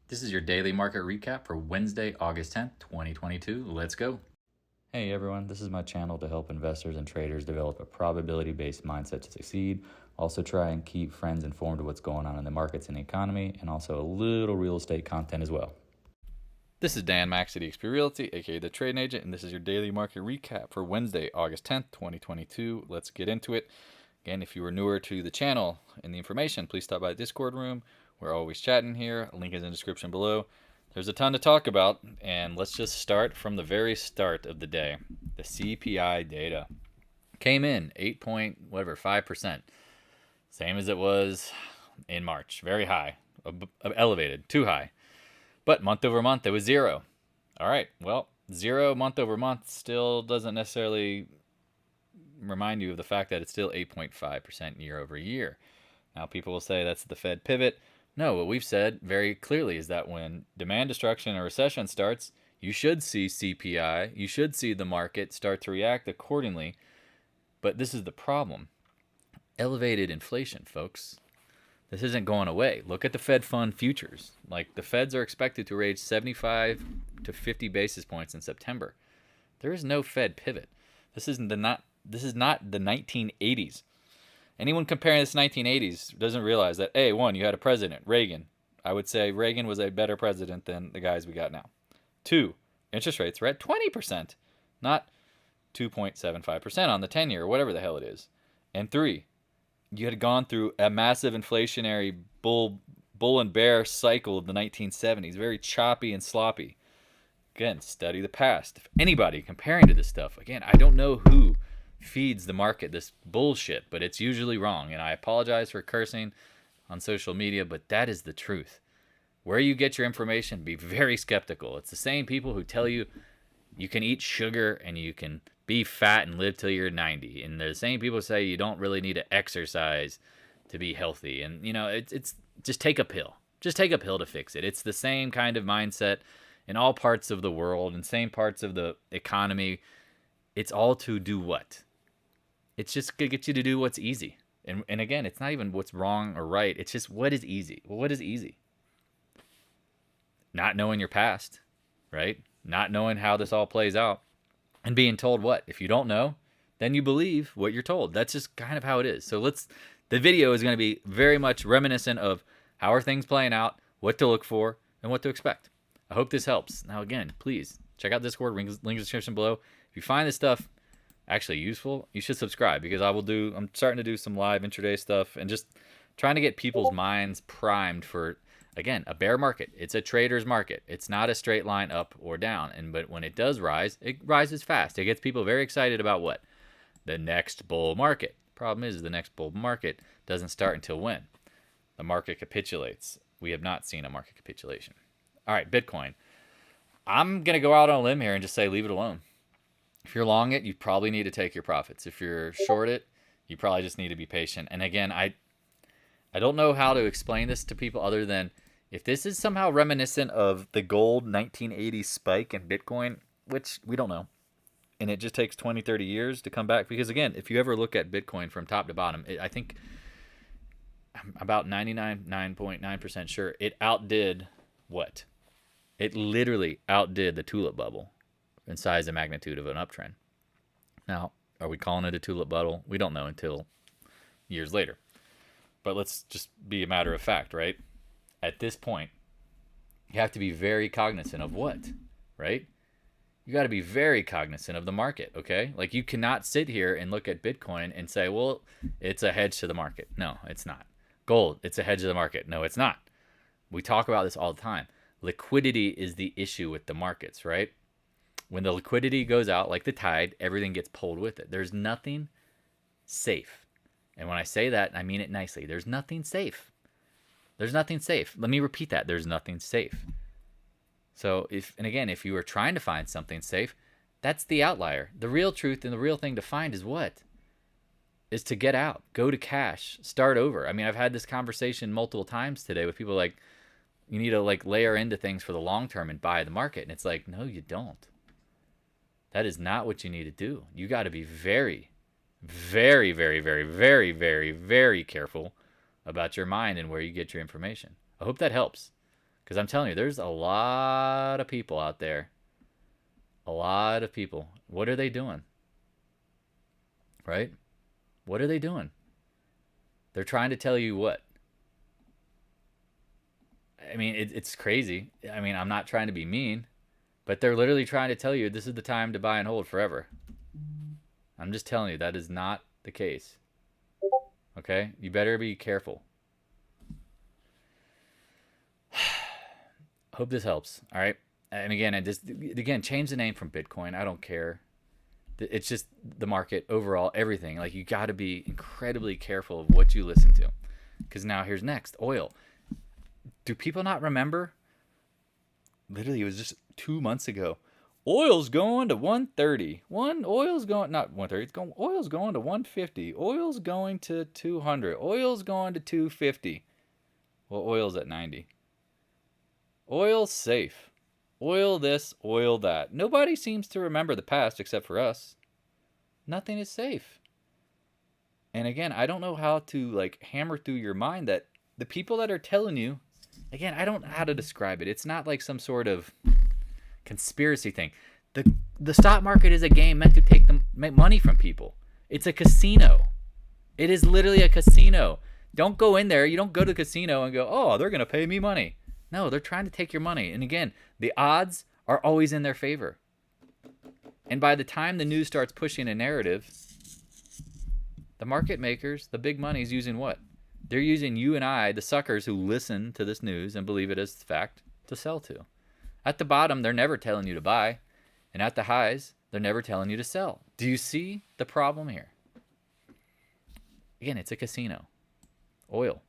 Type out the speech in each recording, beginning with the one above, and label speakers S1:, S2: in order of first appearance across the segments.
S1: This is your daily market recap for Wednesday, August 10th, 2022. Let's go. Hey everyone, this is my channel to help investors and traders develop a probability-based mindset to succeed. Also try and keep friends informed of what's going on in the markets and the economy, and also a little real estate content as well. This is Dan Max at EXPI Realty, aka the Trading Agent, and this is your daily market recap for Wednesday, August 10th, 2022. Let's get into it. Again, if you are newer to the channel and the information, please stop by the Discord room. We're always chatting here. Link is in the description below. There's a ton to talk about, and let's just start from the very start of the day. The CPI data came in 8.5%, same as it was in March. Very high, elevated, too high. But month over month, it was zero. All right, well, zero month over month still doesn't necessarily remind you of the fact that it's still 8.5% year over year. Now, people will say that's the Fed pivot. No, what we've said very clearly is that when demand destruction or recession starts, you should see CPI, you should see the market start to react accordingly. But this is the problem. Elevated inflation, folks. This isn't going away. Look at the Fed fund futures. Like, the Feds are expected to raise 75 to 50 basis points in September. There is no Fed pivot. This is not the 1980s. Anyone comparing this to 1980s doesn't realize that, A, one, you had a president, Reagan. I would say Reagan was a better president than the guys we got now. Two, interest rates were at 20%, not 2.75% on the 10-year or whatever the hell it is. And three, you had gone through a massive inflationary bull and bear cycle of the 1970s, very choppy and sloppy. Again, study the past. If anybody comparing to this stuff, again, I don't know who feeds the market this bullshit, but it's usually wrong, and I apologize for cursing on social media, but that is the truth. Where you get your information, be very skeptical. It's the same people who tell you you can eat sugar and you can be fat and live till you're 90, and the same people say you don't really need to exercise to be healthy, and it's just take a pill. Just take a pill to fix it. It's the same kind of mindset in all parts of the world and same parts of the economy. It's all to do what? It's just to get you to do what's easy. And again, it's not even what's wrong or right. It's just what is easy. Well, what is easy? Not knowing your past, right? Not knowing how this all plays out. And being told what? If you don't know, then you believe what you're told. That's just kind of how it is. So the video is going to be very much reminiscent of how are things playing out, what to look for, and what to expect. I hope this helps. Now, again, please check out Discord, link in the description below. If you find this stuff actually useful, you should subscribe, because I'm starting to do some live intraday stuff and just trying to get people's minds primed for, again, a bear market. It's a trader's market. It's not a straight line up or down. But when it does rise, it rises fast. It gets people very excited about what? The next bull market. Problem is the next bull market doesn't start until when? The market capitulates. We have not seen a market capitulation. All right, Bitcoin. I'm going to go out on a limb here and just say leave it alone. If you're long it, you probably need to take your profits. If you're short it, you probably just need to be patient. And again, I don't know how to explain this to people other than if this is somehow reminiscent of the gold 1980s spike in Bitcoin, which we don't know, and it just takes 20, 30 years to come back. Because again, if you ever look at Bitcoin from top to bottom, I think I'm about 99.9% sure it outdid what? It literally outdid the tulip bubble in size and magnitude of an uptrend. Now, are we calling it a tulip bubble? We don't know until years later. But let's just be a matter of fact, right? At this point, you have to be very cognizant of what, right? You got to be very cognizant of the market, okay? Like, you cannot sit here and look at Bitcoin and say, well, it's a hedge to the market. No, it's not. Gold, it's a hedge to the market. No, it's not. We talk about this all the time. Liquidity is the issue with the markets, right? When the liquidity goes out like the tide, everything gets pulled with it. There's nothing safe. And when I say that, I mean it nicely. There's nothing safe. There's nothing safe. Let me repeat that. There's nothing safe. So if you are trying to find something safe, that's the outlier. The real truth and the real thing to find is what? Is to get out, go to cash, start over. I mean, I've had this conversation multiple times today with people like, you need to layer into things for the long term and buy the market. And it's like, no, you don't. That is not what you need to do. You got to be very, very, very, very, very, very, very careful about your mind and where you get your information. I hope that helps. Because I'm telling you, there's a lot of people out there. A lot of people. What are they doing? Right? What are they doing? They're trying to tell you what? I mean, it's crazy. I mean, I'm not trying to be mean, but they're literally trying to tell you this is the time to buy and hold forever. I'm just telling you that is not the case. Okay? You better be careful. Hope this helps. All right? And again, change the name from Bitcoin. I don't care. It's just the market overall, everything. Like, you got to be incredibly careful of what you listen to. Because now here's next, oil. Do people not remember? Literally, it was just 2 months ago. Oil's going to 130. Oil's going, not 130. Oil's going to 150. Oil's going to 200. Oil's going to 250. Well, oil's at 90. Oil's safe. Oil this, oil that. Nobody seems to remember the past except for us. Nothing is safe. And again, I don't know how to like hammer through your mind that the people that are telling you, again, I don't know how to describe it. It's not like some sort of conspiracy thing. The stock market is a game meant to make money from people. It's a casino. It is literally a casino. Don't go in there. You don't go to the casino and go, oh, they're going to pay me money. No, they're trying to take your money. And again, the odds are always in their favor. And by the time the news starts pushing a narrative, the market makers, the big money, is using what? They're using you and I, the suckers who listen to this news and believe it as fact, to sell to. At the bottom, they're never telling you to buy. And at the highs, they're never telling you to sell. Do you see the problem here? Again, it's a casino. Oil.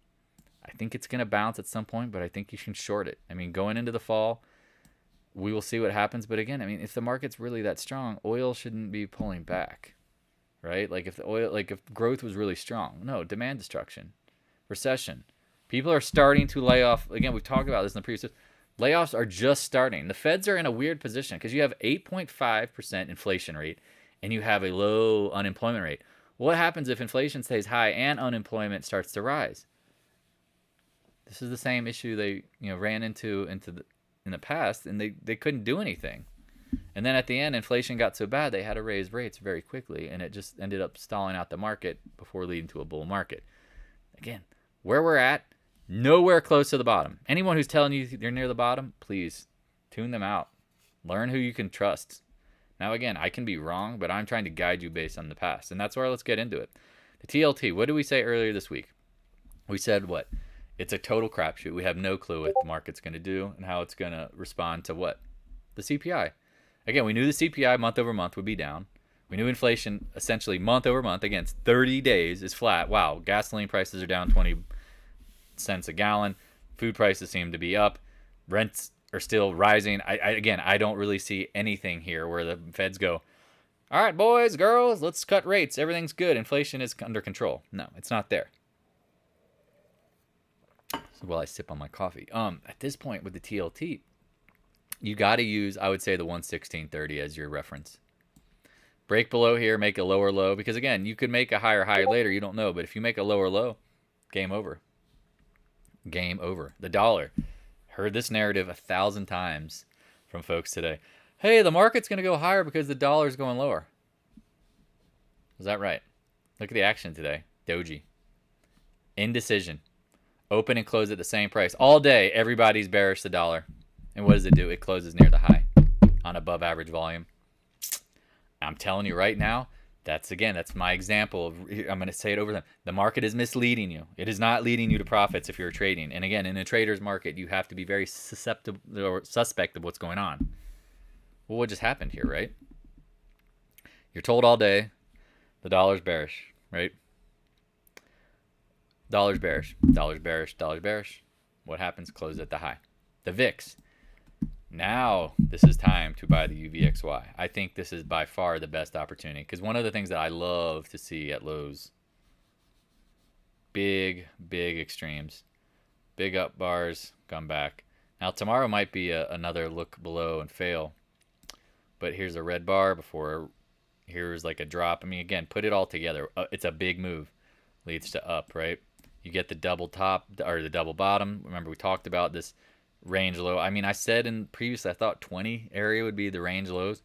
S1: I think it's going to bounce at some point, but I think you can short it. I mean, going into the fall, we will see what happens. But again, I mean, if the market's really that strong, oil shouldn't be pulling back, right? Like if growth was really strong. No, demand destruction, recession. People are starting to lay off. Again, we've talked about this in the previous. Layoffs are just starting. The feds are in a weird position because you have 8.5% inflation rate and you have a low unemployment rate. What happens if inflation stays high and unemployment starts to rise? This is the same issue they ran into in the past, and they couldn't do anything. And then at the end, inflation got so bad they had to raise rates very quickly, and it just ended up stalling out the market before leading to a bull market. Again, where we're at, nowhere close to the bottom. Anyone who's telling you they're near the bottom, please tune them out. Learn who you can trust. Now, again, I can be wrong, but I'm trying to guide you based on the past. And that's where let's get into it. The TLT, what did we say earlier this week? We said what? It's a total crapshoot. We have no clue what the market's going to do and how it's going to respond to what? The CPI. Again, we knew the CPI month over month would be down. We knew inflation essentially month over month, against 30 days, is flat. Wow, gasoline prices are down 20 cents a gallon. Food prices seem to be up. Rents are still rising. I don't really see anything here where the feds go, all right, boys, girls, let's cut rates. Everything's good. Inflation is under control. No, it's not there. So while I sip on my coffee, at this point with the TLT, you got to use, I would say, the 116.30 as your reference. Break below here, make a lower low, because again, you could make a higher high later. You don't know, but if you make a lower low, game over. Game over. The dollar. Heard this narrative 1,000 times from folks today. Hey, the market's going to go higher because the dollar's going lower. Is that right? Look at the action today. Doji. Indecision. Open and close at the same price. All day, everybody's bearish the dollar. And what does it do? It closes near the high on above average volume. I'm telling you right now, that's my example. I'm going to say it over them. The market is misleading you. It is not leading you to profits if you're trading. And again, in a trader's market, you have to be very susceptible or suspect of what's going on. Well, what just happened here, right? You're told all day the dollar's bearish, right? Dollar's bearish, dollar's bearish, dollar's bearish. What happens? Close at the high. The VIX. Now this is time to buy the UVXY. I think this is by far the best opportunity because one of the things that I love to see at lows, big extremes, big up bars, come back. Now tomorrow might be another look below and fail, but here's a red bar before here's like a drop. I mean, again, put it all together. It's a big move, leads to up, right? You get the double top or the double bottom. Remember we talked about this range low. I mean, I said previously I thought 20 area would be the range lows.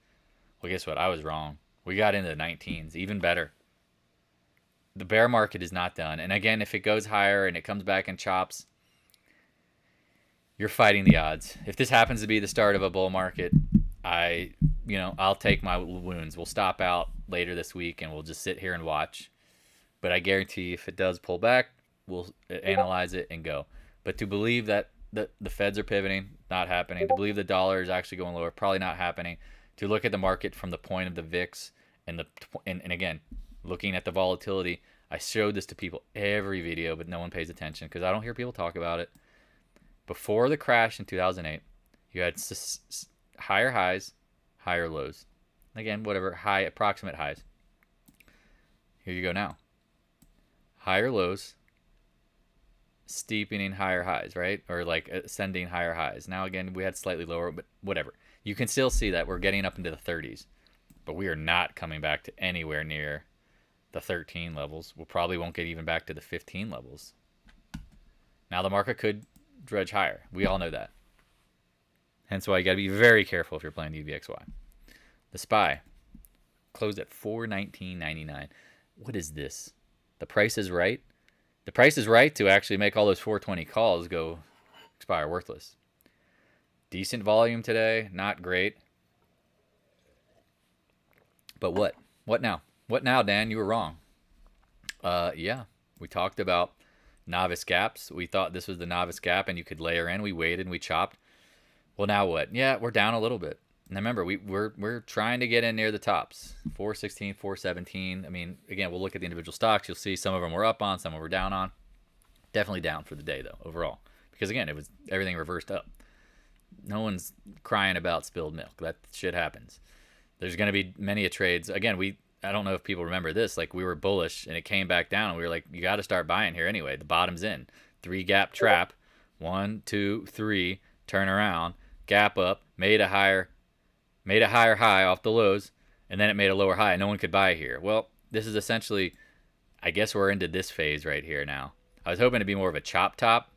S1: Well, guess what? I was wrong. We got into the 19s, even better. The bear market is not done. And again, if it goes higher and it comes back and chops, you're fighting the odds. If this happens to be the start of a bull market, I'll take my wounds. We'll stop out later this week and we'll just sit here and watch. But I guarantee if it does pull back, we'll analyze it and go. But to believe that the feds are pivoting, not happening. To believe the dollar is actually going lower, probably not happening. To look at the market from the point of the VIX and again, looking at the volatility, I showed this to people every video, but no one pays attention because I don't hear people talk about it. Before the crash in 2008, you had higher highs, higher lows. Again, whatever, high approximate highs. Here you go now. Higher lows, steepening higher highs, right? Or like ascending higher highs. Now, again, we had slightly lower, but whatever. You can still see that we're getting up into the 30s, but we are not coming back to anywhere near the 13 levels. We probably won't get even back to the 15 levels. Now, the market could dredge higher. We all know that. Hence why you got to be very careful if you're playing UVXY. The SPY closed at $419.99. What is this? The price is right. The price is right to actually make all those 420 calls go expire worthless. Decent volume today, not great. But what? What now? What now, Dan? You were wrong. Yeah, we talked about novice gaps. We thought this was the novice gap and you could layer in. We waited and we chopped. Well, now what? Yeah, we're down a little bit. And remember, we're trying to get in near the tops. 416, 417. I mean, again, we'll look at the individual stocks. You'll see some of them we're up on, some of them we're down on. Definitely down for the day, though, overall. Because, again, it was everything reversed up. No one's crying about spilled milk. That shit happens. There's going to be many trades. Again, I don't know if people remember this. Like, we were bullish, and it came back down, and we were like, you got to start buying here anyway. The bottom's in. 3-gap trap. 1, 2, 3. Turn around. Gap up. Made a higher high off the lows, and then it made a lower high. No one could buy here. Well, this is essentially, I guess we're into this phase right here now. I was hoping to be more of a chop top,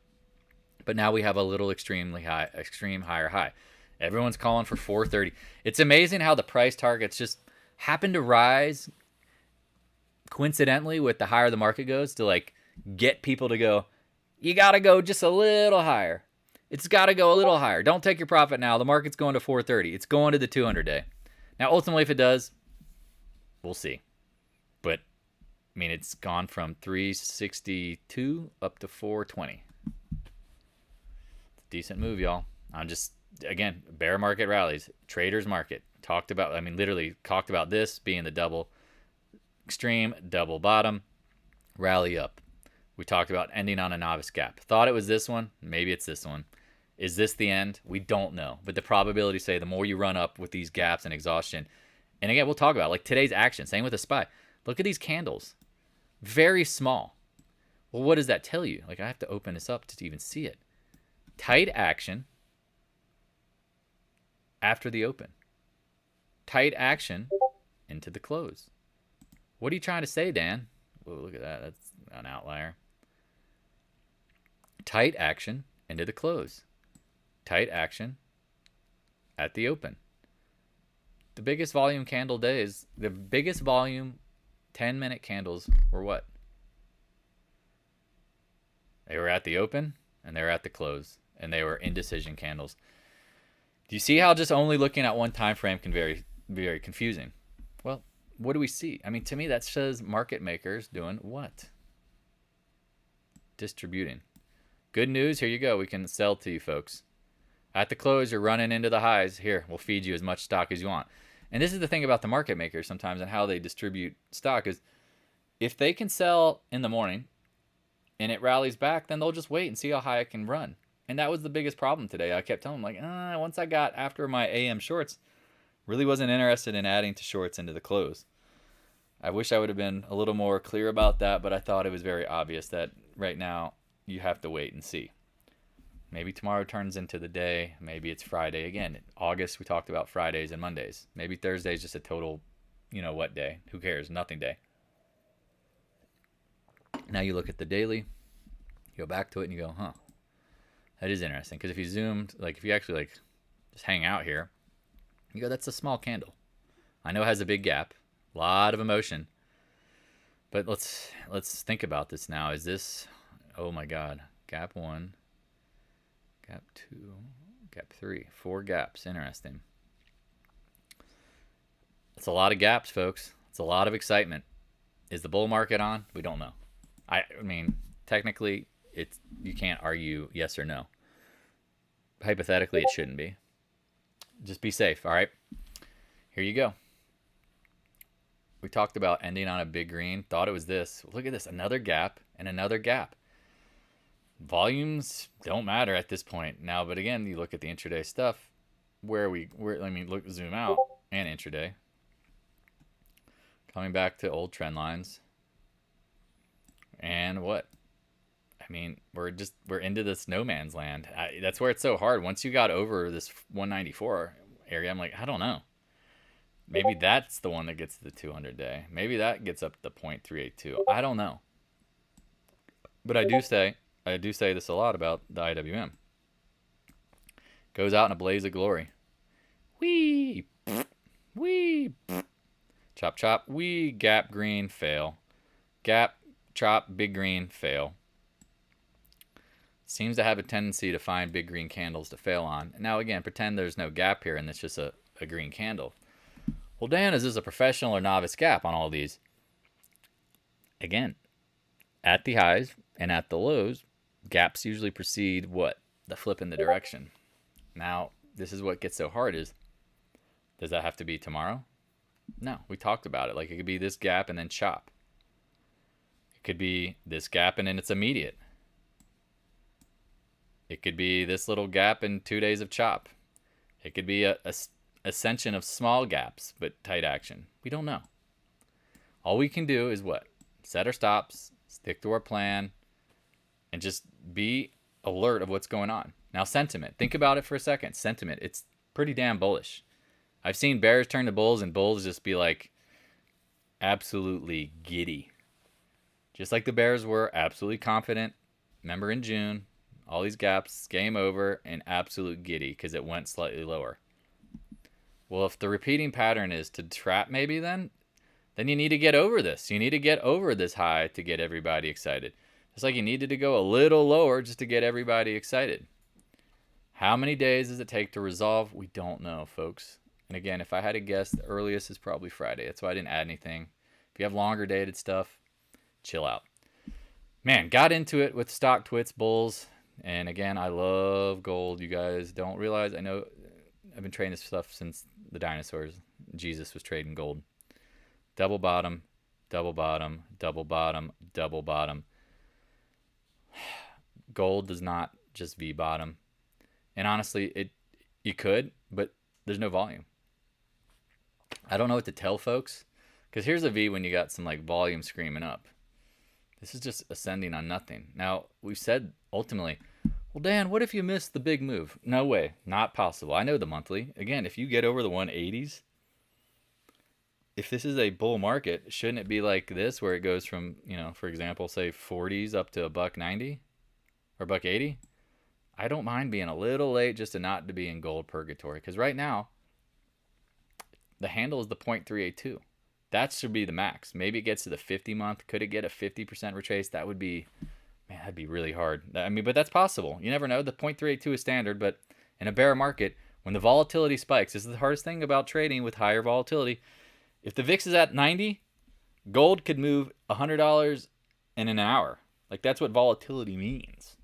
S1: but now we have a little extreme higher high. Everyone's calling for 430. It's amazing how the price targets just happen to rise coincidentally with the higher the market goes to like get people to go, you got to go just a little higher. It's got to go a little higher. Don't take your profit now. The market's going to 430. It's going to the 200-day. Now, ultimately, if it does, we'll see. But, I mean, it's gone from 362 up to 420. It's a decent move, y'all. I'm just, again, bear market rallies, traders market. Literally talked about this being the double extreme, double bottom, rally up. We talked about ending on a novice gap. Thought it was this one. Maybe it's this one. Is this the end? We don't know. But the probability say the more you run up with these gaps and exhaustion. And again, we'll talk about like today's action. Same with the SPY. Look at these candles. Very small. Well, what does that tell you? Like I have to open this up to even see it. Tight action after the open. Tight action into the close. What are you trying to say, Dan? Whoa, look at that. That's an outlier. Tight action into the close. Tight action at the open. The biggest volume candle days, the biggest volume 10-minute candles were what? They were at the open and they were at the close, and they were indecision candles. Do you see how just only looking at one time frame can be very confusing? Well, what do we see? I mean, to me, that says market makers doing what? Distributing. Good news, here you go. We can sell to you folks. At the close, you're running into the highs. Here, we'll feed you as much stock as you want. And this is the thing about the market makers sometimes and how they distribute stock is if they can sell in the morning and it rallies back, then they'll just wait and see how high it can run. And that was the biggest problem today. I kept telling them, like, once I got after my AM shorts, really wasn't interested in adding to shorts into the close. I wish I would have been a little more clear about that, but I thought it was very obvious that right now you have to wait and see. Maybe tomorrow turns into the day. Maybe it's Friday again. In August, we talked about Fridays and Mondays. Maybe Thursday is just a total, what day. Who cares? Nothing day. Now you look at the daily, you go back to it and you go, That is interesting, because if you zoomed, like if you actually like just hang out here, you go, that's a small candle. I know it has a big gap, a lot of emotion, but let's think about this now. Is this, oh my God, gap 1, gap 2, gap 3, 4 gaps. Interesting. It's a lot of gaps, folks. It's a lot of excitement. Is the bull market on? We don't know. I mean, technically, you can't argue yes or no. Hypothetically, it shouldn't be. Just be safe, all right? Here you go. We talked about ending on a big green. Thought it was this. Look at this. Another gap and another gap. Volumes don't matter at this point now, but again, you look at the intraday stuff. Zoom out and intraday. Coming back to old trend lines. And what? I mean, we're into this no man's land. That's where it's so hard. Once you got over this 194 area, I'm like, I don't know. Maybe that's the one that gets to the 200-day. Maybe that gets up to 0.382. I don't know. But I do say this a lot about the IWM. Goes out in a blaze of glory. Wee, wee, chop, chop, wee, gap, green, fail. Gap, chop, big green, fail. Seems to have a tendency to find big green candles to fail on. Now, again, pretend there's no gap here and it's just a green candle. Well, Dan, is this a professional or novice gap on all these? Again, at the highs and at the lows, gaps usually precede what? The flip in the direction. Now, this is what gets so hard is, does that have to be tomorrow? No, we talked about it. Like, it could be this gap and then chop. It could be this gap and then it's immediate. It could be this little gap and 2 days of chop. It could be a ascension of small gaps, but tight action. We don't know. All we can do is what? Set our stops, stick to our plan, and just be alert of what's going on. Now, sentiment. Think about it for a second. Sentiment. It's pretty damn bullish. I've seen bears turn to bulls and bulls just be like absolutely giddy. Just like the bears were absolutely confident. Remember in June, all these gaps, game over, and absolute giddy because it went slightly lower. Well, if the repeating pattern is to trap maybe then you need to get over this. You need to get over this high to get everybody excited. Just like you needed to go a little lower just to get everybody excited. How many days does it take to resolve? We don't know, folks. And again, if I had to guess, the earliest is probably Friday. That's why I didn't add anything. If you have longer dated stuff, chill out. Man, got into it with stock twits, bulls. And again, I love gold. You guys don't realize. I know I've been trading this stuff since the dinosaurs. Jesus was trading gold. Double bottom, double bottom, double bottom, double bottom. Gold does not just V bottom. And honestly, you could, but there's no volume. I don't know what to tell folks. Because here's a V when you got some like volume screaming up. This is just ascending on nothing. Now, we've said ultimately, well, Dan, what if you missed the big move? No way. Not possible. I know the monthly. Again, if you get over the 180s, if this is a bull market, shouldn't it be like this where it goes from, for example, say 40s up to $1.90 or $1.80? I don't mind being a little late just to be in gold purgatory. Because right now, the handle is the 0.382. That should be the max. Maybe it gets to the 50-month. Could it get a 50% retrace? That would be, man, that'd be really hard. But that's possible. You never know. The 0.382 is standard, but in a bear market, when the volatility spikes, this is the hardest thing about trading with higher volatility. If the VIX is at 90, gold could move $100 in an hour. Like, that's what volatility means.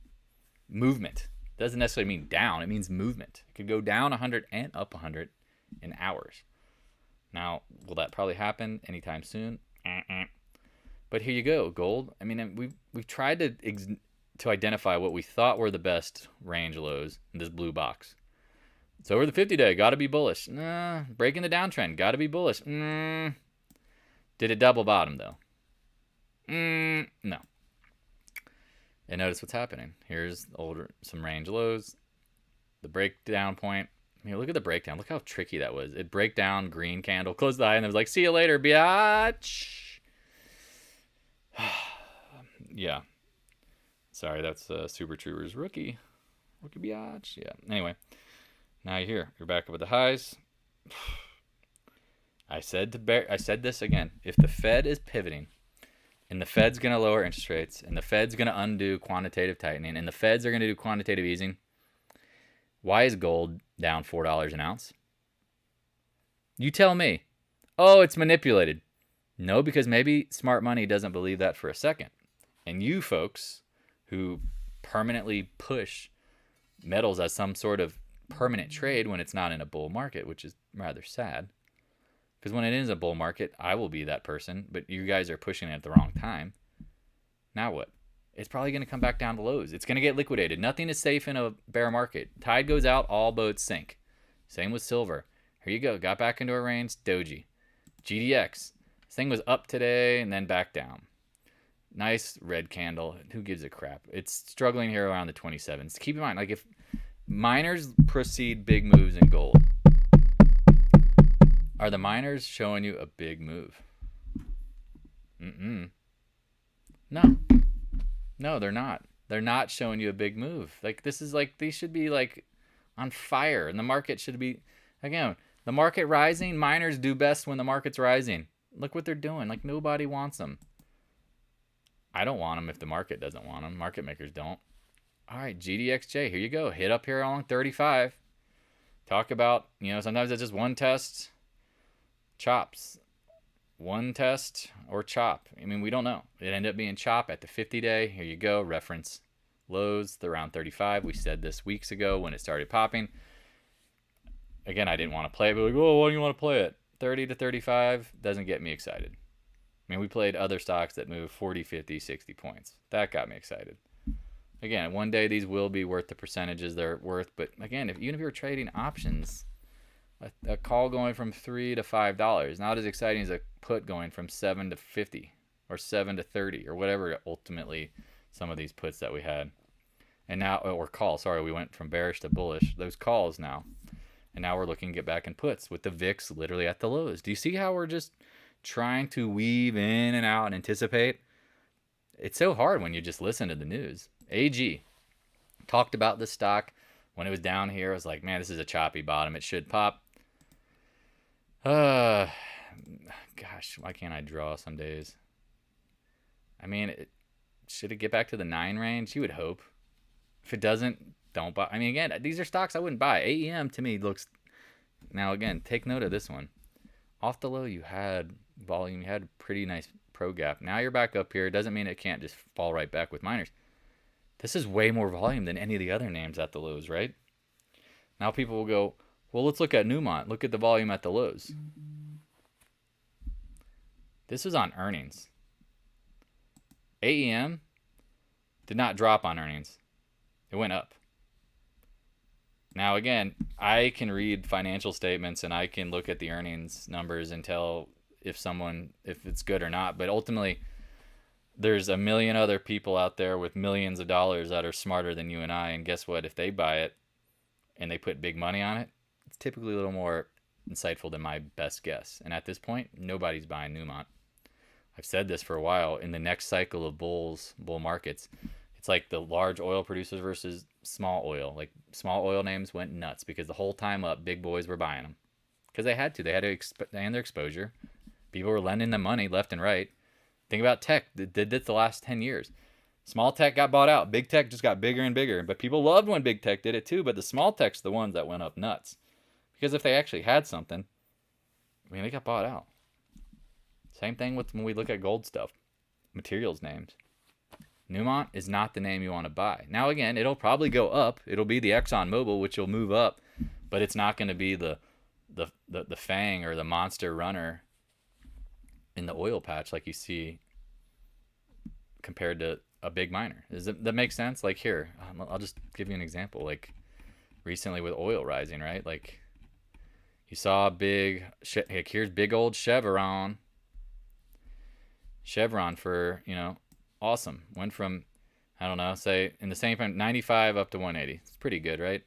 S1: Movement. Doesn't necessarily mean down. It means movement. It could go down 100 and up 100 in hours. Now, will that probably happen anytime soon? But here you go, gold. I mean, we've tried to identify what we thought were the best range lows in this blue box. It's over the 50-day. Got to be bullish. Breaking the downtrend. Got to be bullish. Did it double bottom, though? No. And notice what's happening. Here's some range lows. The breakdown point. I mean, look at the breakdown. Look how tricky that was. It break down, green candle, closed the eye, and it was like, see you later, biatch. Yeah. Sorry, that's Super Troopers rookie. Look at biatch. Yeah. Anyway, now you're here. You're back up at the highs. I said this again. If the Fed is pivoting, and the Fed's going to lower interest rates, and the Fed's going to undo quantitative tightening, and the Feds are going to do quantitative easing, why is gold down $4 an ounce? You tell me. Oh, it's manipulated. No, because maybe smart money doesn't believe that for a second. And you folks who permanently push metals as some sort of permanent trade when it's not in a bull market, which is rather sad. Because when it is a bull market, I will be that person, but you guys are pushing it at the wrong time. Now what? It's probably going to come back down to lows. It's going to get liquidated. Nothing is safe in a bear market. Tide goes out, all boats sink. Same with silver. Here you go. Got back into a range. Doji. GDX. This thing was up today and then back down. Nice red candle. Who gives a crap? It's struggling here around the 27s. Keep in mind, like if miners proceed big moves in gold, are the miners showing you a big move? No. No, they're not. They're not showing you a big move. Like this is like, these should be like on fire, and the market should be, again, the market rising. Miners do best when the market's rising. Look what they're doing. Like nobody wants them. I don't want them if the market doesn't want them. Market makers don't. All right, GDXJ, here you go. Hit up here along 35. Talk about, sometimes it's just one test, chops. One test or chop. I mean, we don't know. It ended up being chop at the 50-day. Here you go. Reference lows, around 35. We said this weeks ago when it started popping. Again, I didn't want to play it, but like, oh, why do you want to play it? 30 to 35 doesn't get me excited. I mean, we played other stocks that move 40, 50, 60 points. That got me excited. Again, one day these will be worth the percentages they're worth. But again, even if you're trading options, a call going from $3 to $5, not as exciting as a put going from 7 to 50 or 7 to 30 or whatever ultimately some of these puts that we had. And now, or call, sorry, we went from bearish to bullish. Those calls now. And now we're looking to get back in puts with the VIX literally at the lows. Do you see how we're just trying to weave in and out and anticipate? It's so hard when you just listen to the news. AG talked about the stock when it was down here. I was like, man, this is a choppy bottom. It should pop. Gosh, why can't I draw some days? I mean, should it get back to the 9 range? You would hope. If it doesn't, don't buy. I mean, again, these are stocks I wouldn't buy. AEM to me looks, now again, take note of this one. Off the low, you had volume. You had a pretty nice pro gap. Now you're back up here. It doesn't mean it can't just fall right back with miners. This is way more volume than any of the other names at the lows, right? Now people will go, well, let's look at Newmont. Look at the volume at the lows. This is on earnings. AEM did not drop on earnings. It went up. Now, again, I can read financial statements and I can look at the earnings numbers and tell if it's good or not. But ultimately, there's a million other people out there with millions of dollars that are smarter than you and I. And guess what? If they buy it and they put big money on it, it's typically a little more insightful than my best guess. And at this point, nobody's buying Newmont. I've said this for a while. In the next cycle of bull markets, it's like the large oil producers versus small oil. Like small oil names went nuts because the whole time up, big boys were buying them because they had to. They had to expand their exposure. People were lending them money left and right. Think about tech that did this the last 10 years. Small tech got bought out. Big tech just got bigger and bigger. But people loved when big tech did it too. But the small tech's the ones that went up nuts. Because if they actually had something, I mean, they got bought out. Same thing with when we look at gold stuff. Materials names. Newmont is not the name you want to buy. Now, again, it'll probably go up. It'll be the Exxon Mobil, which will move up. But it's not going to be the FANG or the monster runner in the oil patch like you see compared to a big miner. Does that make sense? Like here, I'll just give you an example. Like recently with oil rising, right? Like you saw like here's big old Chevron for, awesome. Went from, I don't know, say in the same time, 95 up to 180. It's pretty good, right?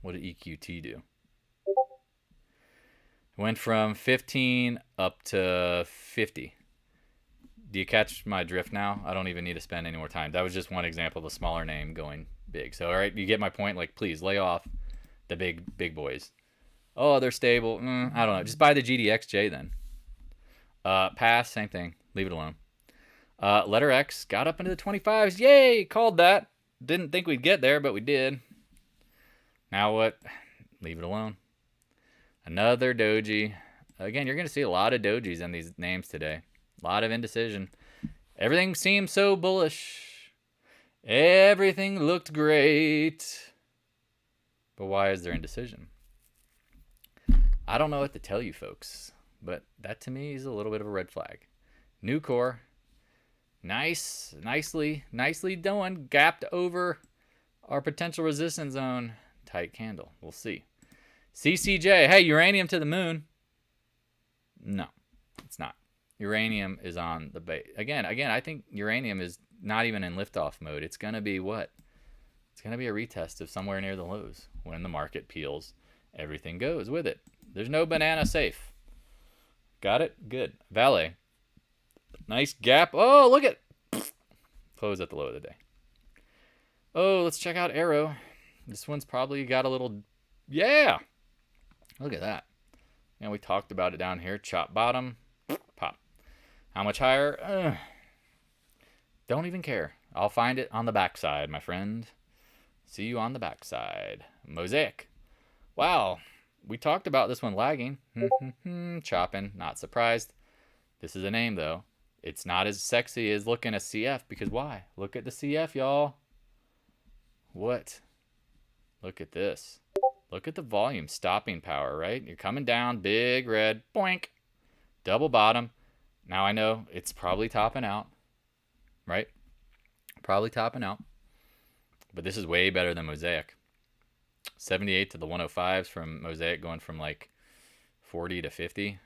S1: What did EQT do? Went from 15 up to 50. Do you catch my drift now? I don't even need to spend any more time. That was just one example of a smaller name going big. So, all right, you get my point? Like, please lay off the big boys. Oh, they're stable. I don't know. Just buy the GDXJ then. PAAS, same thing. Leave it alone. Letter X got up into the 25s. Yay! Called that. Didn't think we'd get there, but we did. Now what? Leave it alone. Another doji. Again, you're going to see a lot of dojis in these names today. A lot of indecision. Everything seems so bullish. Everything looked great. But why is there indecision? I don't know what to tell you folks, but that to me is a little bit of a red flag. New core. Nicely done. Gapped over our potential resistance zone. Tight candle. We'll see. CCJ. Hey, uranium to the moon. No, it's not. Uranium is on the base. Again, I think uranium is not even in liftoff mode. It's going to be what? It's going to be a retest of somewhere near the lows. When the market peels, everything goes with it. There's no banana safe. Got it? Good. VALE. Nice gap. Oh, look at. Close at the low of the day. Oh, let's check out Arrow. This one's probably got a little. Yeah. Look at that. And we talked about it down here. Chop bottom. Pop. How much higher? Don't even care. I'll find it on the backside, my friend. See you on the backside. Mosaic. Wow. We talked about this one lagging. Chopping. Not surprised. This is a name, though. It's not as sexy as looking at CF, because why? Look at the CF, y'all. What? Look at this. Look at the volume stopping power, right? You're coming down, big red, boink, double bottom. Now I know it's probably topping out, right? Probably topping out. But this is way better than Mosaic. 78 to the 105s from Mosaic, going from like 40 to 50.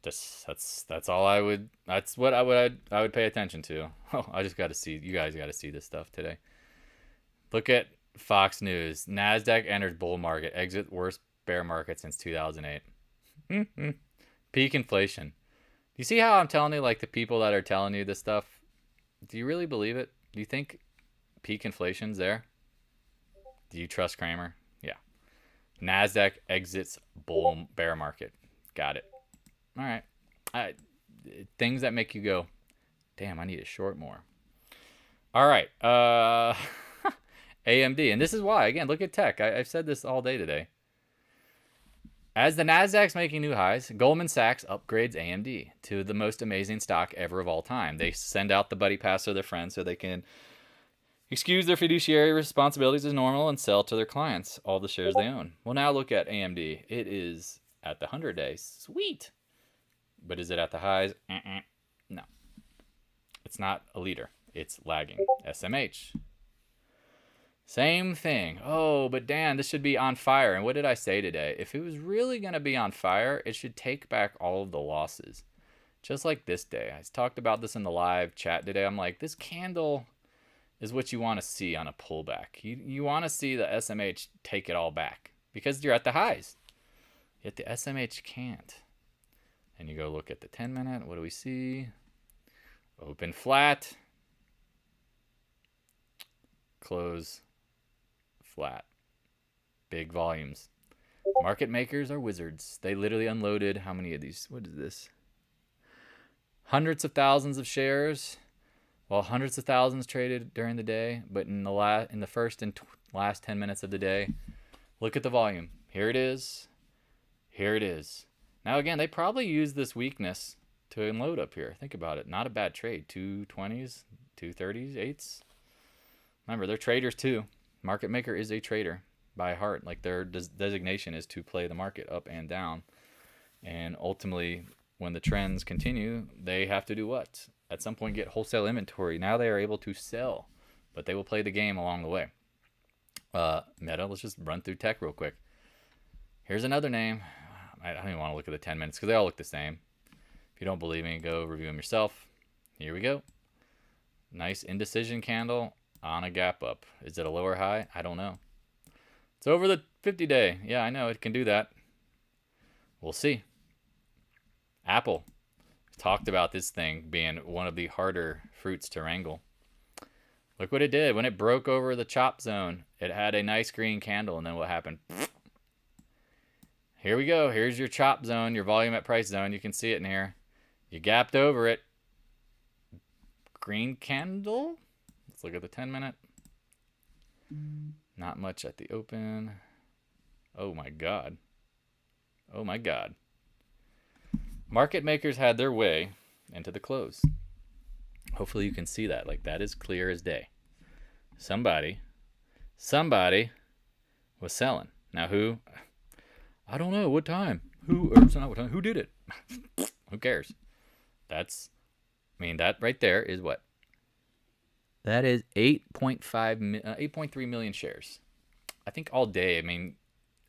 S1: That's all I would. That's what I would pay attention to. Oh, I just got to see. You guys got to see this stuff today. Look at Fox News. Nasdaq enters bull market. Exit worst bear market since 2008. Peak inflation. You see how I'm telling you, like, the people that are telling you this stuff, do you really believe it? Do you think peak inflation's there? Do you trust Kramer? Yeah. Nasdaq exits bull bear market. Got it. All right. Things that make you go, damn, I need to short more. All right. AMD. And this is why, again, look at tech. I've said this all day today. As the Nasdaq's making new highs, Goldman Sachs upgrades AMD to the most amazing stock ever of all time. They send out the buddy pass to their friends so they can excuse their fiduciary responsibilities as normal and sell to their clients all the shares they own. Well, now look at AMD. It is at the 100-day. Sweet. But is it at the highs? No. It's not a leader. It's lagging. SMH. Same thing. Oh, but Dan, this should be on fire. And what did I say today? If it was really going to be on fire, it should take back all of the losses. Just like this day. I talked about this in the live chat today. I'm like, this candle is what you want to see on a pullback. You want to see the SMH take it all back because you're at the highs. Yet the SMH can't. And you go look at the 10-minute. What do we see? Open flat. Close flat. Big volumes. Market makers are wizards. They literally unloaded how many of these? What is this? Hundreds of thousands of shares. Well, hundreds of thousands traded during the day, but in the first and last 10 minutes of the day, look at the volume. Here it is. Here it is. Now, again, they probably used this weakness to unload up here. Think about it. Not a bad trade. 220s, 230s, 8s. Remember, they're traders too. Market maker is a trader by heart. Like, their designation is to play the market up and down. And ultimately, when the trends continue, they have to do what? At some point, get wholesale inventory. Now they are able to sell, but they will play the game along the way. Meta, let's just run through tech real quick. Here's another name. I don't even want to look at the 10 minutes because they all look the same. If you don't believe me, go review them yourself. Here we go. Nice indecision candle on a gap up. Is it a lower high? I don't know. It's over the 50-day. Yeah, I know it can do that. We'll see. Apple. Talked about this thing being one of the harder fruits to wrangle. Look what it did. When it broke over the chop zone, it had a nice green candle, and then what happened? Here we go. Here's your chop zone, your volume at price zone. You can see it in here. You gapped over it. Green candle. Let's look at the 10-minute. Not much at the open. Oh my God. Oh my God. Market makers had their way into the close. Hopefully you can see that. Like, that is clear as day. Somebody was selling. Now who? I don't know. What time? Who? Or it's not what time. Who did it? Who cares? That right there is what? That is 8.3 million shares. I think all day. I mean,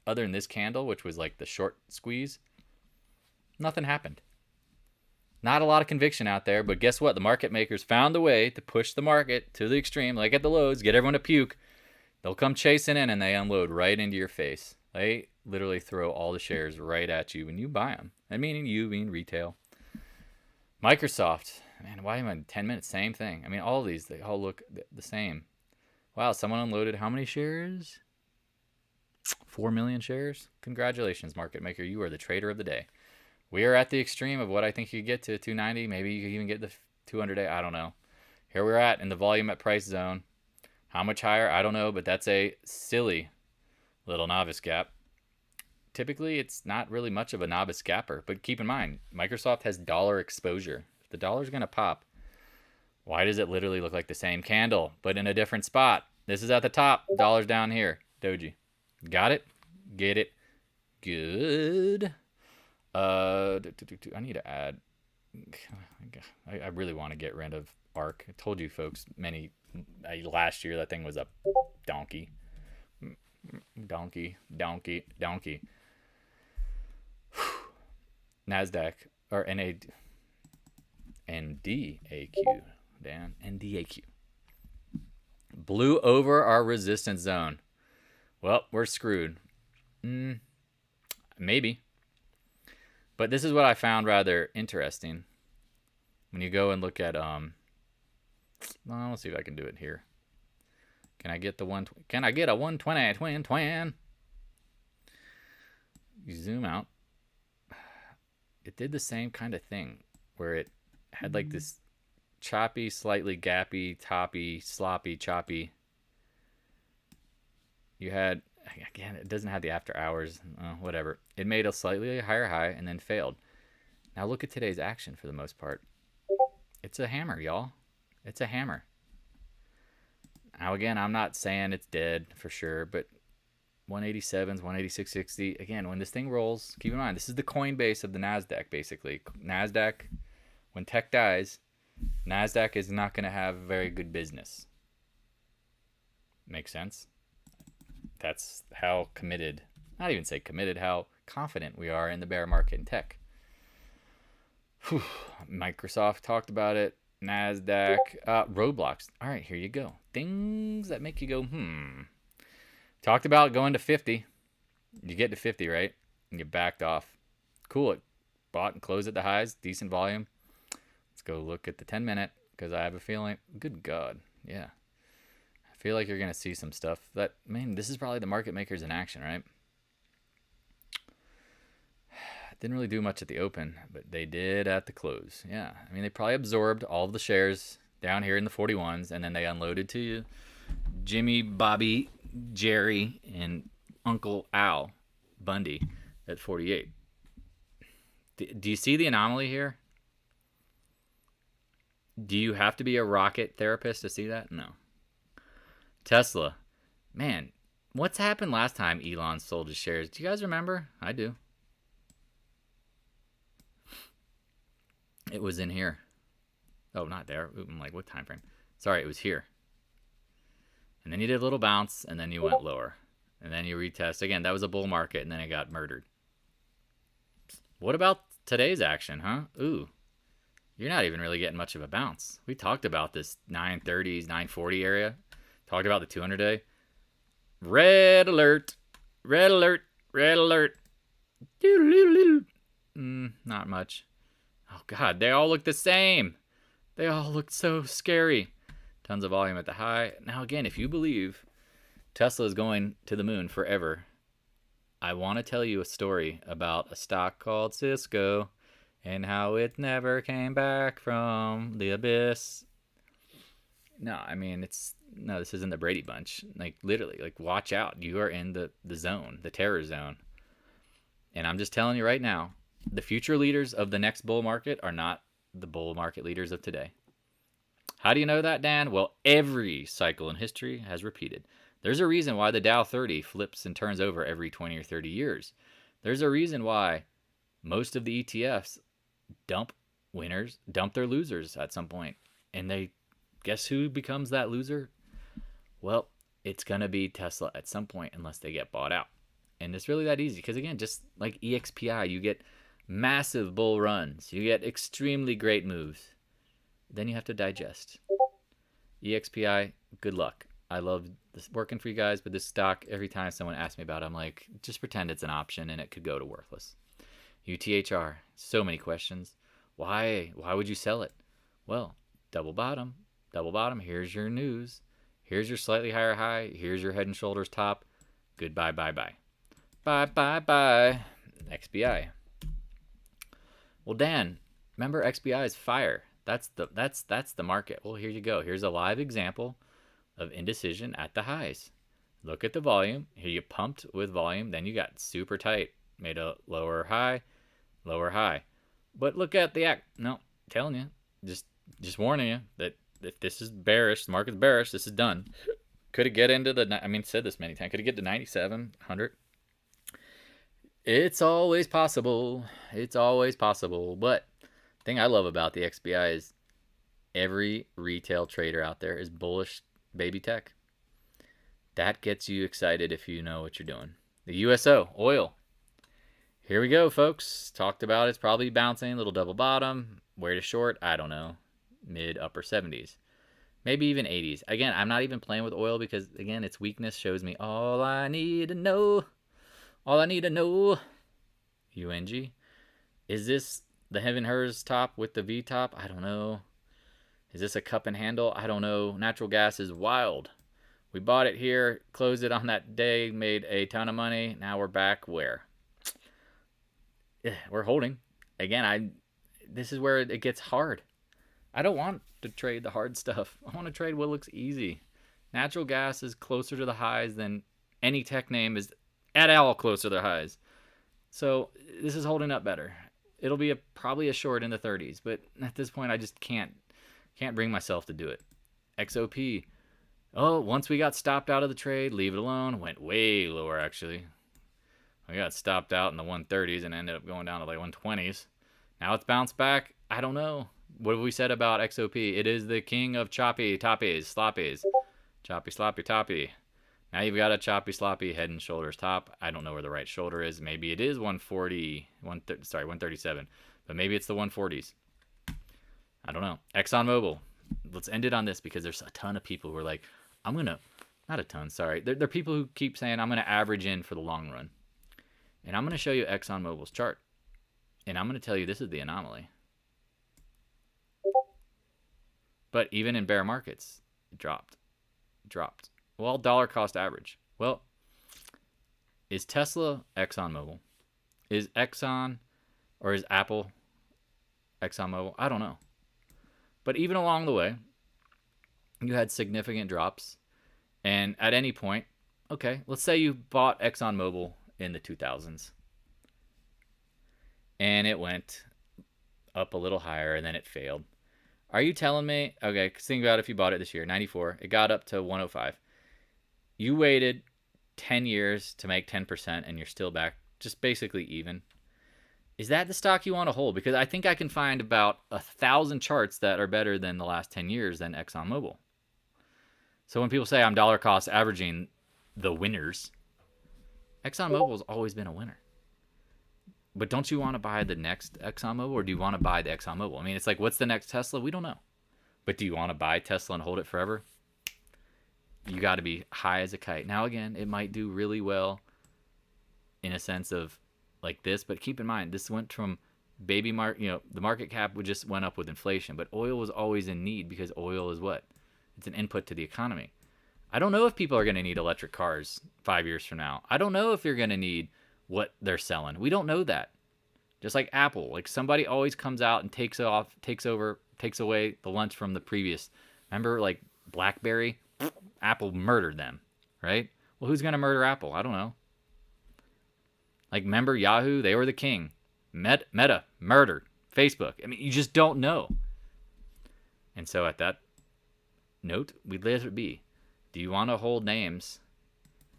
S1: other than this candle, which was like the short squeeze, nothing happened. Not a lot of conviction out there, but guess what? The market makers found a way to push the market to the extreme, like at the lows, get everyone to puke. They'll come chasing in and they unload right into your face. They literally throw all the shares right at you when you buy them. I mean, you mean retail. Microsoft. Man, why am I 10 minutes? Same thing. I mean, all of these, they all look the same. Wow, someone unloaded how many shares? 4 million shares? Congratulations, market maker. You are the trader of the day. We are at the extreme of what I think you could get to 290. Maybe you could even get the 200-day. I don't know. Here we're at in the volume at price zone. How much higher? I don't know, but that's a silly little novice gap. Typically, it's not really much of a novice gapper, but keep in mind, Microsoft has dollar exposure. If the dollar's going to pop, why does it literally look like the same candle, but in a different spot? This is at the top, dollar's down here. Doji. Got it? Get it? Good. I need to add. I really want to get rid of ARC. I told you folks last year that thing was a donkey. Donkey. NASDAQ or NDAQ. Dan, NDAQ. Blew over our resistance zone. Well, we're screwed. Maybe. But this is what I found rather interesting. When you go and look at let's see if I can do it here. Can I get the 120? Can I get a 120 twin? You zoom out. It did the same kind of thing where it had like this choppy, slightly gappy, toppy, sloppy, choppy. You had, again, it doesn't have the after hours, whatever. It made a slightly higher high and then failed. Now look at today's action for the most part. It's a hammer, y'all. It's a hammer. Now again, I'm not saying it's dead for sure, but 187s, 186.60. Again, when this thing rolls, keep in mind, this is the Coinbase of the NASDAQ, basically. NASDAQ, when tech dies, NASDAQ is not going to have very good business. Makes sense? That's how committed, not even say committed, how confident we are in the bear market in tech. Whew. Microsoft talked about it. NASDAQ, roadblocks. All right, here you go. Things that make you go, Talked about going to 50. You get to 50, right? And you backed off. Cool. It bought and closed at the highs. Decent volume. Let's go look at the 10-minute because I have a feeling, good God, yeah. I feel like you're going to see some stuff that, man, this is probably the market makers in action, right? Didn't really do much at the open, but they did at the close. Yeah, I mean, they probably absorbed all of the shares down here in the 41s, and then they unloaded to you. Jimmy, Bobby, Jerry, and Uncle Al Bundy at 48. Do you see the anomaly here? Do you have to be a rocket therapist to see that? No. Tesla. Man, what's happened last time Elon sold his shares? Do you guys remember? I do. It was in here. Oh, not there. I'm like, what time frame? Sorry, it was here. And then you did a little bounce, and then you went lower. And then you retest. Again, that was a bull market, and then it got murdered. What about today's action, huh? Ooh. You're not even really getting much of a bounce. We talked about this 930s, 940 area. Talked about the 200-day. Red alert. Red alert. Red alert. Not much. Oh, God, they all look the same. They all look so scary. Tons of volume at the high. Now, again, if you believe Tesla is going to the moon forever, I want to tell you a story about a stock called Cisco and how it never came back from the abyss. No, I mean, no, this isn't the Brady Bunch. Like, literally, like, watch out. You are in the zone, the terror zone. And I'm just telling you right now, the future leaders of the next bull market are not the bull market leaders of today. How do you know that, Dan? Well, every cycle in history has repeated. There's a reason why the Dow 30 flips and turns over every 20 or 30 years. There's a reason why most of the ETFs dump their losers at some point. And they guess who becomes that loser? Well, it's going to be Tesla at some point unless they get bought out. And it's really that easy because, again, just like EXPI, you get massive bull runs. You get extremely great moves. Then you have to digest. EXPI, good luck. I love this working for you guys, but this stock, every time someone asks me about it, I'm like, just pretend it's an option and it could go to worthless. UTHR, so many questions. Why would you sell it? Well, double bottom. Here's your news. Here's your slightly higher high. Here's your head and shoulders top. Goodbye, bye. Bye. XBI. Well, Dan, remember XBI is fire. That's the market. Well, here you go. Here's a live example of indecision at the highs. Look at the volume. Here you pumped with volume, then you got super tight. Made a lower high. But look at the act. No, telling you, just warning you that if this is bearish, the market's bearish, this is done. Could it get into said this many times, could it get to 97, 100? It's always possible. But the thing I love about the XBI is every retail trader out there is bullish baby tech. That gets you excited if you know what you're doing. The USO, oil. Here we go, folks. Talked about it's probably bouncing, little double bottom. Where to short? I don't know. Mid, upper 70s. Maybe even 80s. Again, I'm not even playing with oil because, again, its weakness shows me all I need to know. UNG. Is this the Heaven Hers top with the V top? I don't know. Is this a cup and handle? I don't know. Natural gas is wild. We bought it here, closed it on that day, made a ton of money. Now we're back where? We're holding. Again, this is where it gets hard. I don't want to trade the hard stuff. I want to trade what looks easy. Natural gas is closer to the highs than any tech name is at all closer to the highs. So this is holding up better. It'll be probably a short in the 30s, but at this point I just can't bring myself to do it. XOP. Oh, once we got stopped out of the trade, leave it alone. Went way lower, actually. We got stopped out in the 130s and ended up going down to like 120s. Now it's bounced back. I don't know. What have we said about XOP? It is the king of choppy toppies, sloppies. Choppy, sloppy, toppy. Now you've got a choppy, sloppy head and shoulders top. I don't know where the right shoulder is. Maybe it is 137. But maybe it's the 140s. I don't know. ExxonMobil. Let's end it on this because there's a ton of people who are like, not a ton, sorry. There are people who keep saying, I'm going to average in for the long run. And I'm going to show you ExxonMobil's chart. And I'm going to tell you this is the anomaly. But even in bear markets, it dropped. Well, dollar cost average. Well, is Tesla ExxonMobil? Is Exxon or is Apple ExxonMobil? I don't know. But even along the way, you had significant drops. And at any point, okay, let's say you bought ExxonMobil in the 2000s. And it went up a little higher and then it failed. Are you telling me, okay, because think about if you bought it this year, 94, it got up to 105. You waited 10 years to make 10% and you're still back, just basically even. Is that the stock you want to hold? Because I think I can find about 1,000 charts that are better than the last 10 years than ExxonMobil. So when people say I'm dollar cost averaging the winners, ExxonMobil has always been a winner. But don't you want to buy the next ExxonMobil or do you want to buy the ExxonMobil? I mean, it's like, what's the next Tesla? We don't know. But do you want to buy Tesla and hold it forever? You got to be high as a kite. Now, again, it might do really well in a sense of like this, but keep in mind, this went from the market cap just went up with inflation, but oil was always in need because oil is what? It's an input to the economy. I don't know if people are going to need electric cars 5 years from now. I don't know if you're going to need what they're selling. We don't know that. Just like Apple, like somebody always comes out and takes away the lunch from the previous. Remember, like BlackBerry, Apple murdered them, right? Well, who's going to murder Apple? I don't know. Like, remember Yahoo? They were the king. Meta murdered Facebook. I mean, you just don't know. And so at that note, we'd let it be. Do you want to hold names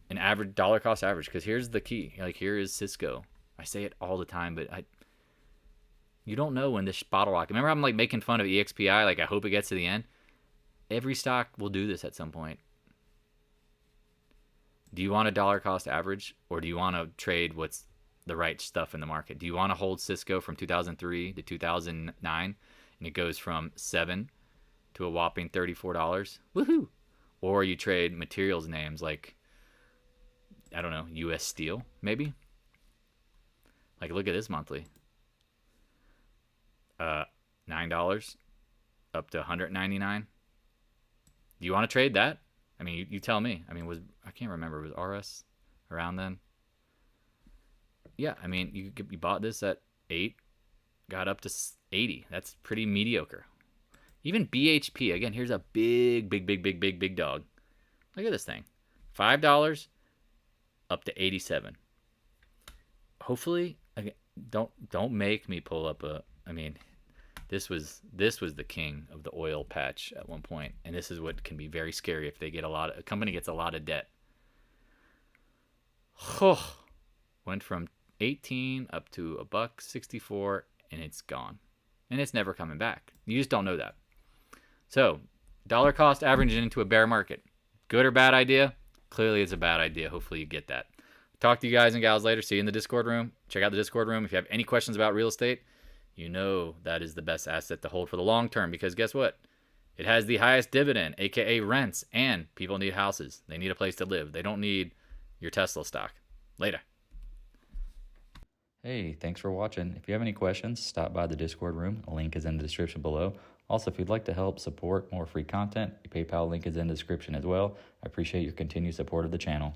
S1: an average dollar cost average? Because here's the key. Like, here is Cisco. I say it all the time, but you don't know when this bottle rocket. Remember, I'm like making fun of EXPI. Like, I hope it gets to the end. Every stock will do this at some point. Do you want a dollar cost average, or do you want to trade what's the right stuff in the market? Do you want to hold Cisco from 2003 to 2009, and it goes from $7 to a whopping $34? Woohoo! Or you trade materials names like, I don't know, U.S. Steel, maybe? Like, look at this monthly. $9 up to $199. Do you want to trade that? I mean, you tell me. I mean, I can't remember. Was RS around then? Yeah, I mean, you bought this at 8, got up to 80. That's pretty mediocre. Even BHP, again, here's a big dog. Look at this thing. $5 up to 87. Hopefully, again, don't make me pull up I mean, this was the king of the oil patch at one point, and this is what can be very scary if a company gets a lot of debt. Went from 18 up to $1.64, and it's gone, and it's never coming back. You just don't know that. So, dollar cost averaging into a bear market, good or bad idea? Clearly, it's a bad idea. Hopefully, you get that. Talk to you guys and gals later. See you in the Discord room. Check out the Discord room if you have any questions about real estate. You know that is the best asset to hold for the long term, because guess what? It has the highest dividend, aka rents, and people need houses. They need a place to live. They don't need your Tesla stock. Later.
S2: Hey, thanks for watching. If you have any questions, stop by the Discord room. A link is in the description below. Also, if you'd like to help support more free content, the PayPal link is in the description as well. I appreciate your continued support of the channel.